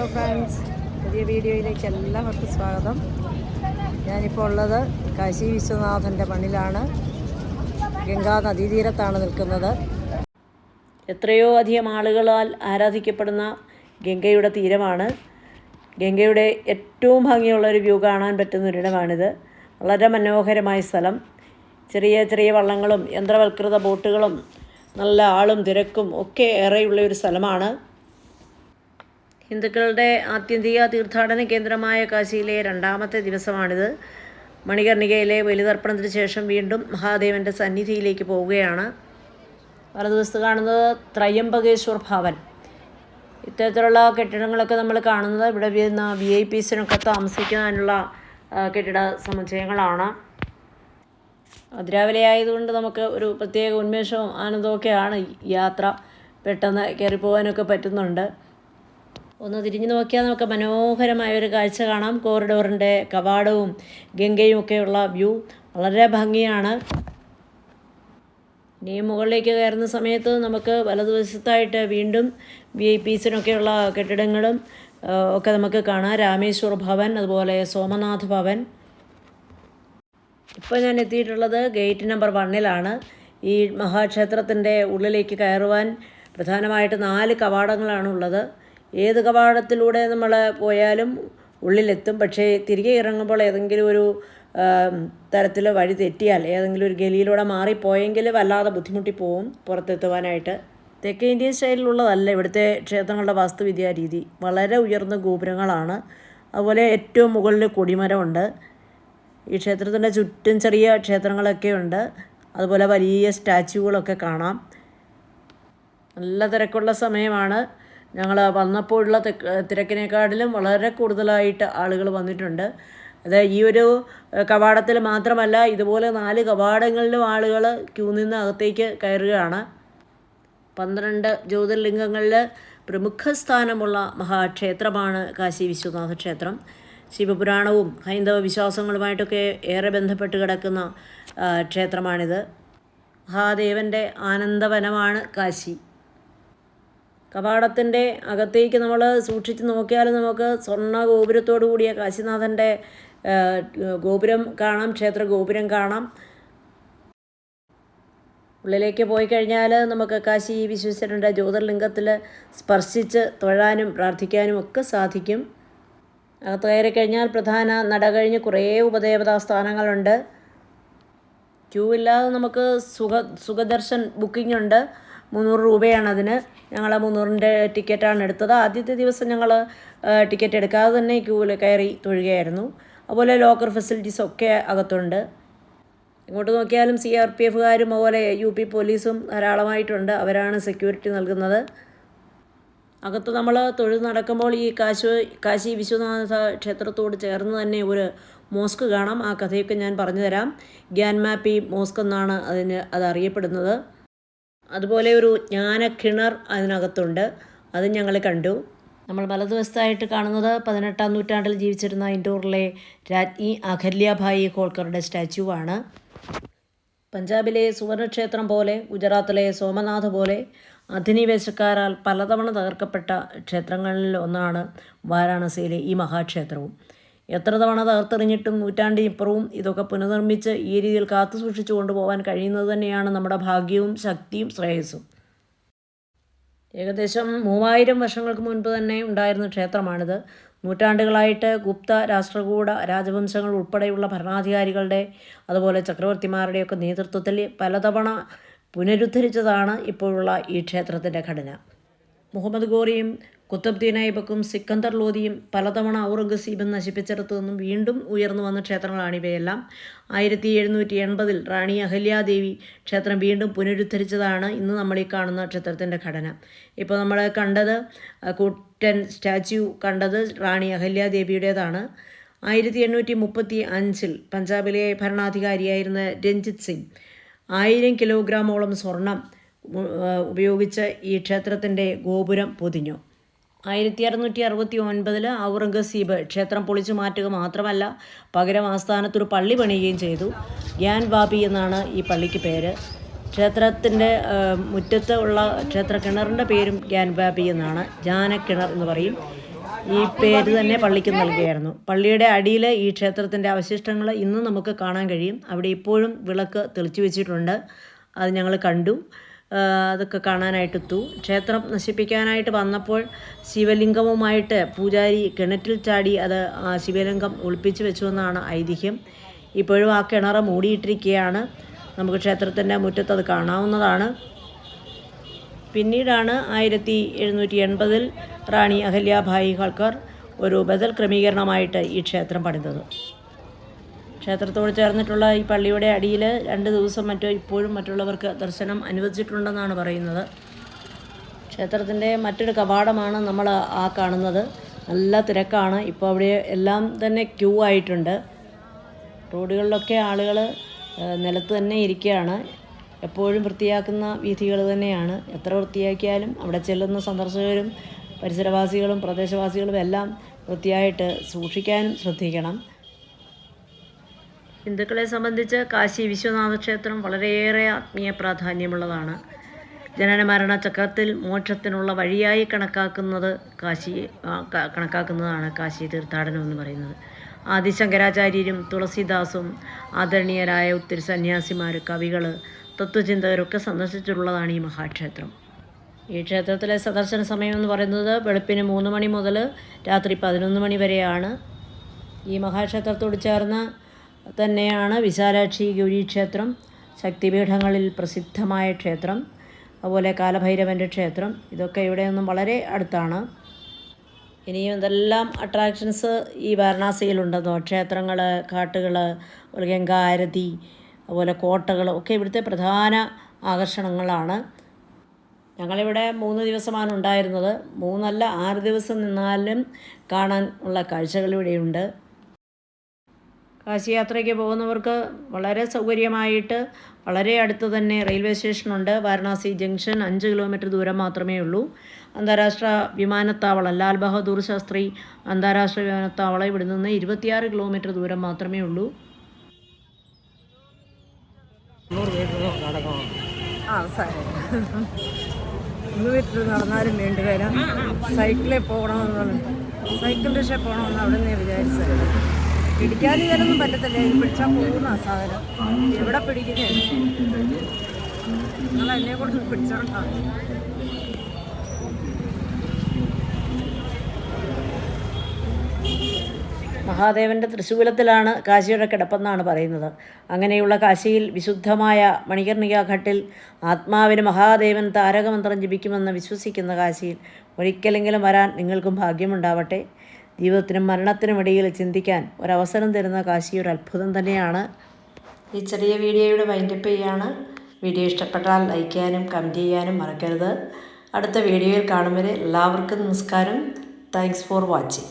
Hello friends, പുതിയ വീഡിയോയിലേക്ക് എല്ലാവർക്കും സ്വാഗതം. ഞാനിപ്പോൾ ഉള്ളത് കാശി വിശ്വനാഥൻ്റെ മണ്ണിലാണ്. ഗംഗാ നദീതീരത്താണ് നിൽക്കുന്നത്. എത്രയോ അധികം ആളുകളാൽ ആരാധിക്കപ്പെടുന്ന ഗംഗയുടെ തീരമാണ്. ഗംഗയുടെ ഏറ്റവും ഭംഗിയുള്ളൊരു വ്യൂ കാണാൻ പറ്റുന്നൊരിടമാണിത്. വളരെ മനോഹരമായ സ്ഥലം. ചെറിയ ചെറിയ വള്ളങ്ങളും യന്ത്രവൽകൃത ബോട്ടുകളും നല്ല ആളും തിരക്കും ഒക്കെ ഏറെയുള്ള ഒരു സ്ഥലമാണ്. ഹിന്ദുക്കളുടെ ആത്യന്തിക തീർത്ഥാടന കേന്ദ്രമായ കാശിയിലെ രണ്ടാമത്തെ ദിവസമാണിത്. മണികർണികയിലെ ബലിതർപ്പണത്തിന് ശേഷം വീണ്ടും മഹാദേവൻ്റെ സന്നിധിയിലേക്ക് പോവുകയാണ്. വലതുവശത്ത് കാണുന്നത് ത്രയംബകേശ്വർ ഭവൻ. ഇത്തരത്തിലുള്ള കെട്ടിടങ്ങളൊക്കെ നമ്മൾ കാണുന്നത് ഇവിടെ വരുന്ന VIPസിനൊക്കെ താമസിക്കാനുള്ള കെട്ടിട സമുച്ചയങ്ങളാണ്. അതിരാവിലെ ആയതുകൊണ്ട് നമുക്ക് ഒരു പ്രത്യേക ഉന്മേഷവും ആനന്ദമൊക്കെയാണ് യാത്ര. പെട്ടെന്ന് കയറിപ്പോകാനൊക്കെ പറ്റുന്നുണ്ട്. ഒന്ന് തിരിഞ്ഞു നോക്കിയാൽ നമുക്ക് മനോഹരമായ ഒരു കാഴ്ച കാണാം. കോറിഡോറിൻ്റെ കവാടവും ഗംഗയും ഒക്കെയുള്ള വ്യൂ വളരെ ഭംഗിയാണ്. ഇനി മുകളിലേക്ക് കയറുന്ന സമയത്ത് നമുക്ക് വലതുവശത്തായിട്ട് വീണ്ടും VIPസിനൊക്കെയുള്ള കെട്ടിടങ്ങളും ഒക്കെ നമുക്ക് കാണാം. രാമേശ്വർ ഭവൻ, അതുപോലെ സോമനാഥ് ഭവൻ. ഇപ്പോൾ ഞാൻ എത്തിയിട്ടുള്ളത് ഗേറ്റ് നമ്പർ 1ലാണ്. ഈ മഹാക്ഷേത്രത്തിൻ്റെ ഉള്ളിലേക്ക് കയറുവാൻ പ്രധാനമായിട്ട് 4 കവാടങ്ങളാണ് ഉള്ളത്. ഏത് കവാടത്തിലൂടെ നമ്മൾ പോയാലും ഉള്ളിലെത്തും. പക്ഷേ തിരികെ ഇറങ്ങുമ്പോൾ ഏതെങ്കിലും ഒരു തരത്തിൽ വഴി തെറ്റിയാൽ, ഏതെങ്കിലും ഒരു ഗലിയിലൂടെ മാറിപ്പോയെങ്കിൽ വല്ലാതെ ബുദ്ധിമുട്ടി പോവും പുറത്തെത്തുവാനായിട്ട്. തെക്കേ ഇന്ത്യൻ സ്റ്റൈലിലുള്ളതല്ല ഇവിടുത്തെ ക്ഷേത്രങ്ങളുടെ വാസ്തുവിദ്യാ രീതി. വളരെ ഉയർന്ന ഗോപുരങ്ങളാണ്. അതുപോലെ ഏറ്റവും മുകളിൽ കൊടിമരമുണ്ട്. ഈ ക്ഷേത്രത്തിൻ്റെ ചുറ്റും ചെറിയ ക്ഷേത്രങ്ങളൊക്കെ ഉണ്ട്. അതുപോലെ വലിയ സ്റ്റാച്യുകളൊക്കെ കാണാം. നല്ല തിരക്കുള്ള സമയമാണ്. ഞങ്ങൾ വന്നപ്പോഴുള്ള തിരക്കിനേക്കാട്ടിലും വളരെ കൂടുതലായിട്ട് ആളുകൾ വന്നിട്ടുണ്ട്. അത് ഈ ഒരു കവാടത്തിൽ മാത്രമല്ല, ഇതുപോലെ 4 കവാടങ്ങളിലും ആളുകൾ ക്യൂ നിന്ന് അകത്തേക്ക് കയറുകയാണ്. 12 ജ്യോതിർലിംഗങ്ങളിൽ പ്രമുഖ സ്ഥാനമുള്ള മഹാക്ഷേത്രമാണ് കാശി വിശ്വനാഥ ക്ഷേത്രം. ശിവപുരാണവും ഹൈന്ദവ വിശ്വാസങ്ങളുമായിട്ടൊക്കെ ഏറെ ബന്ധപ്പെട്ട് കിടക്കുന്ന ക്ഷേത്രമാണിത്. മഹാദേവൻ്റെ ആനന്ദവനമാണ് കാശി. കവാടത്തിൻ്റെ അകത്തേക്ക് നമ്മൾ സൂക്ഷിച്ച് നോക്കിയാൽ നമുക്ക് സ്വർണ്ണ ഗോപുരത്തോടു കൂടിയ കാശിനാഥൻ്റെ ഗോപുരം കാണാം, ക്ഷേത്ര ഗോപുരം കാണാം. ഉള്ളിലേക്ക് പോയി കഴിഞ്ഞാൽ നമുക്ക് കാശി വിശ്വേശ്വരൻ്റെ ജ്യോതിർലിംഗത്തിൽ സ്പർശിച്ച് തൊഴാനും പ്രാർത്ഥിക്കാനും ഒക്കെ സാധിക്കും. അകത്ത് കയറി കഴിഞ്ഞാൽ പ്രധാന നട കഴിഞ്ഞ് കുറേ ഉപദേവതാ സ്ഥാനങ്ങളുണ്ട്. ക്യൂ ഇല്ലാതെ നമുക്ക് സുഖദർശൻ ബുക്കിംഗ് ഉണ്ട്. 300 രൂപയാണ് അതിന്. ഞങ്ങൾ 300ൻ്റെ ടിക്കറ്റാണ് എടുത്തത്. ആദ്യത്തെ ദിവസം ഞങ്ങൾ ടിക്കറ്റ് എടുക്കാതെ തന്നെ ക്യൂവിൽ കയറി തൊഴുകയായിരുന്നു. അതുപോലെ ലോക്കർ ഫെസിലിറ്റീസൊക്കെ അകത്തുണ്ട്. ഇങ്ങോട്ട് നോക്കിയാലും CRPFകാരും അതുപോലെ UP പോലീസും ധാരാളമായിട്ടുണ്ട്. അവരാണ് സെക്യൂരിറ്റി നൽകുന്നത്. അകത്ത് നമ്മൾ തൊഴുത് നടക്കുമ്പോൾ ഈ കാശി വിശ്വനാഥ ക്ഷേത്രത്തോട് ചേർന്ന് തന്നെ ഒരു മോസ്ക് കാണാം. ആ കഥയൊക്കെ ഞാൻ പറഞ്ഞു തരാം. ഗ്യാൻമാപ്പി മോസ്ക് എന്നാണ് അത് അറിയപ്പെടുന്നത്. അതുപോലെ ഒരു ജ്ഞാനക്കിണർ അതിനകത്തുണ്ട്. അത് ഞങ്ങൾ കണ്ടു. നമ്മൾ വലതുവശത്തായിട്ട് കാണുന്നത് 18ാം നൂറ്റാണ്ടിൽ ജീവിച്ചിരുന്ന ഇൻഡോറിലെ രാജ്ഞി അഹല്യാഭായി ഹോൾക്കറുടെ സ്റ്റാച്യു ആണ്. പഞ്ചാബിലെ സുവർണക്ഷേത്രം പോലെ, ഗുജറാത്തിലെ സോമനാഥ് പോലെ അധിനിവേശക്കാരാൽ പലതവണ തകർക്കപ്പെട്ട ക്ഷേത്രങ്ങളിൽ ഒന്നാണ് വാരാണസിയിലെ ഈ മഹാക്ഷേത്രവും. എത്ര തവണ തകർത്തെറിഞ്ഞിട്ടും നൂറ്റാണ്ടിനിപ്പുറവും ഇതൊക്കെ പുനർനിർമ്മിച്ച് ഈ രീതിയിൽ കാത്തു സൂക്ഷിച്ചു കൊണ്ടുപോകാൻ കഴിയുന്നത് തന്നെയാണ് നമ്മുടെ ഭാഗ്യവും ശക്തിയും ശ്രേയസ്സും. ഏകദേശം 3000 വർഷങ്ങൾക്ക് മുൻപ് തന്നെ ഉണ്ടായിരുന്ന ക്ഷേത്രമാണിത്. നൂറ്റാണ്ടുകളായിട്ട് ഗുപ്ത, രാഷ്ട്രകൂട രാജവംശങ്ങൾ ഉൾപ്പെടെയുള്ള ഭരണാധികാരികളുടെ അതുപോലെ ചക്രവർത്തിമാരുടെയൊക്കെ നേതൃത്വത്തിൽ പലതവണ പുനരുദ്ധരിച്ചതാണ് ഇപ്പോഴുള്ള ഈ ക്ഷേത്രത്തിൻ്റെ ഘടന. മുഹമ്മദ് ഗോറിയും കുത്തബ്ദീൻ ഐബക്കും സിക്കന്ദർ ലോധിയും പലതവണ ഔറംഗസീബും നശിപ്പിച്ചെടുത്തു നിന്നും വീണ്ടും ഉയർന്നു വന്ന ക്ഷേത്രങ്ങളാണ് ഇവയെല്ലാം. 1780 റാണി അഹല്യാദേവി ക്ഷേത്രം വീണ്ടും പുനരുദ്ധരിച്ചതാണ് ഇന്ന് നമ്മൾ ഈ കാണുന്ന ക്ഷേത്രത്തിൻ്റെ ഘടന. ഇപ്പോൾ നമ്മൾ കണ്ടത് കൂറ്റൻ സ്റ്റാച്യു കണ്ടത് റാണി അഹല്യാദേവിയുടേതാണ്. 1835 പഞ്ചാബിലെ ഭരണാധികാരിയായിരുന്ന രഞ്ജിത് സിംഗ് 1000 കിലോഗ്രാമോളം സ്വർണം ഉപയോഗിച്ച് ഈ ക്ഷേത്രത്തിൻ്റെ ഗോപുരം പൊതിഞ്ഞു. 1669 ഔറംഗസീബ് ക്ഷേത്രം പൊളിച്ചു മാറ്റുക മാത്രമല്ല, പകരം ആസ്ഥാനത്തൊരു പള്ളി പണിയുകയും ചെയ്തു. ഗ്യാൻവാപി എന്നാണ് ഈ പള്ളിക്ക് പേര്. ക്ഷേത്രത്തിൻ്റെ മുറ്റത്ത് ഉള്ള ക്ഷേത്ര കിണറിൻ്റെ പേരും ഗ്യാൻവാപി എന്നാണ്. ജ്ഞാനക്കിണർ എന്ന് പറയും. ഈ പേര് തന്നെ പള്ളിക്ക് നൽകുകയായിരുന്നു. പള്ളിയുടെ അടിയിൽ ഈ ക്ഷേത്രത്തിൻ്റെ അവശിഷ്ടങ്ങൾ ഇന്നും നമുക്ക് കാണാൻ കഴിയും. അവിടെ ഇപ്പോഴും വിളക്ക് തെളിച്ചു വെച്ചിട്ടുണ്ട്. അത് ഞങ്ങൾ കണ്ടു. അതൊക്കെ കാണാനായിട്ടെത്തു. ക്ഷേത്രം നശിപ്പിക്കാനായിട്ട് വന്നപ്പോൾ ശിവലിംഗവുമായിട്ട് പൂജാരി കിണറ്റിൽ ചാടി അത് ശിവലിംഗം ഒളിപ്പിച്ച് വെച്ചുവെന്നാണ് ഐതിഹ്യം. ഇപ്പോഴും ആ കിണർ മൂടിയിട്ടിരിക്കുകയാണ്. നമുക്ക് ക്ഷേത്രത്തിൻ്റെ മുറ്റത്ത് അത് കാണാവുന്നതാണ്. പിന്നീടാണ് 1780 റാണി അഹല്യാഭായി ഹോൾക്കർ ഒരു ബദൽ ക്രമീകരണമായിട്ട് ഈ ക്ഷേത്രം പണിതത്. ക്ഷേത്രത്തോട് ചേർന്നിട്ടുള്ള ഈ പള്ളിയുടെ അടിയിൽ 2 ദിവസം മറ്റോ ഇപ്പോഴും മറ്റുള്ളവർക്ക് ദർശനം അനുവദിച്ചിട്ടുണ്ടെന്നാണ് പറയുന്നത്. ക്ഷേത്രത്തിൻ്റെ മറ്റൊരു കവാടമാണ് നമ്മൾ ആ കാണുന്നത്. നല്ല തിരക്കാണ്. ഇപ്പോൾ അവിടെ എല്ലാം തന്നെ ക്യൂ ആയിട്ടുണ്ട്. റോഡുകളിലൊക്കെ ആളുകൾ നിലത്ത് തന്നെ ഇരിക്കുകയാണ്. എപ്പോഴും വൃത്തിയാക്കുന്ന വീഥികൾ തന്നെയാണ്. എത്ര വൃത്തിയാക്കിയാലും അവിടെ ചെല്ലുന്ന സന്ദർശകരും പരിസരവാസികളും പ്രദേശവാസികളും എല്ലാം വൃത്തിയായിട്ട് സൂക്ഷിക്കാനും ശ്രദ്ധിക്കണം. ഹിന്ദുക്കളെ സംബന്ധിച്ച് കാശി വിശ്വനാഥ ക്ഷേത്രം വളരെയേറെ ആത്മീയ പ്രാധാന്യമുള്ളതാണ്. ജനന മരണ ചക്രത്തിൽ മോക്ഷത്തിനുള്ള വഴിയായി കണക്കാക്കുന്നതാണ് കാശി തീർത്ഥാടനം എന്ന് പറയുന്നത്. ആദിശങ്കരാചാര്യരും തുളസിദാസും ആദരണീയരായ ഒത്തിരി സന്യാസിമാർ, കവികൾ, തത്വചിന്തകരൊക്കെ സന്ദർശിച്ചിട്ടുള്ളതാണ് ഈ മഹാക്ഷേത്രം. ഈ ക്ഷേത്രത്തിലെ സന്ദർശന സമയം എന്ന് പറയുന്നത് വെളുപ്പിന് 3 മണി മുതൽ രാത്രി 11 മണി വരെയാണ്. ഈ മഹാക്ഷേത്രത്തോട് ചേർന്ന് തന്നെയാണ് വിശാലാക്ഷി ഗൗരി ക്ഷേത്രം, ശക്തിപീഠങ്ങളിൽ പ്രസിദ്ധമായ ക്ഷേത്രം, അതുപോലെ കാലഭൈരവൻ്റെ ക്ഷേത്രം. ഇതൊക്കെ ഇവിടെ നിന്നും വളരെ അടുത്താണ്. ഇനിയും ഇതെല്ലാം അട്രാക്ഷൻസ് ഈ വാരണാസിയിലുണ്ടെന്നോ. ക്ഷേത്രങ്ങൾ, കാട്ടുകൾ, ഗംഗാ ആരതി, അതുപോലെ കോട്ടകൾ ഒക്കെ ഇവിടുത്തെ പ്രധാന ആകർഷണങ്ങളാണ്. ഞങ്ങളിവിടെ 3 ദിവസമാണ് ഉണ്ടായിരുന്നത്. 3 അല്ല 6 ദിവസം നിന്നാലും കാണാൻ ഉള്ള കാഴ്ചകളിവിടെയുണ്ട്. കാശി യാത്രയ്ക്ക് പോകുന്നവർക്ക് വളരെ സൗകര്യമായിട്ട് വളരെ അടുത്ത് തന്നെ റെയിൽവേ സ്റ്റേഷനുണ്ട്. വാരണാസി ജംഗ്ഷൻ 5 കിലോമീറ്റർ ദൂരം മാത്രമേ ഉള്ളൂ. അന്താരാഷ്ട്ര വിമാനത്താവളം ലാൽ ബഹദൂർ ശാസ്ത്രി അന്താരാഷ്ട്ര വിമാനത്താവളം ഇവിടെ നിന്ന് 26 കിലോമീറ്റർ ദൂരം മാത്രമേ ഉള്ളൂ. നടന്നാലും വേണ്ടി വരാം. സൈക്കിളിൽ പോകണമെന്നാണ്, സൈക്കിൾ റിക്ഷ പോകണമെന്ന് അവിടെ നിന്ന് വിചാരിച്ചത്. പിടിക്കാൻ ഇതൊന്നും പറ്റത്തില്ല. ഇത് പിടിച്ചാൽ പോകുന്ന സാധനം എവിടെ പിടിക്കുന്നേ. നിങ്ങൾ എന്നെ കൂടെ പിടിച്ചോണ്ടാ. മഹാദേവൻ്റെ തൃശൂലത്തിലാണ് കാശിയുടെ കിടപ്പെന്നാണ് പറയുന്നത്. അങ്ങനെയുള്ള കാശിയിൽ വിശുദ്ധമായ മണികർണിക ഘട്ടിൽ ആത്മാവിന് മഹാദേവൻ താരകമന്ത്രം ജപിക്കുമെന്ന് വിശ്വസിക്കുന്ന കാശിയിൽ ഒരിക്കലെങ്കിലും വരാൻ നിങ്ങൾക്കും ഭാഗ്യമുണ്ടാവട്ടെ. ജീവിതത്തിനും മരണത്തിനും ഇടയിൽ ചിന്തിക്കാൻ ഒരവസരം തരുന്ന കാശി ഒരു അത്ഭുതം തന്നെയാണ്. ഈ ചെറിയ വീഡിയോയുടെ വൈൻഡപ്പ് ചെയ്യാണ്. വീഡിയോ ഇഷ്ടപ്പെട്ടാൽ ലൈക്ക് ചെയ്യാനും കമൻറ്റ് ചെയ്യാനും മറക്കരുത്. അടുത്ത വീഡിയോയിൽ കാണും വരെ എല്ലാവർക്കും നമസ്കാരം. Thanks for watching.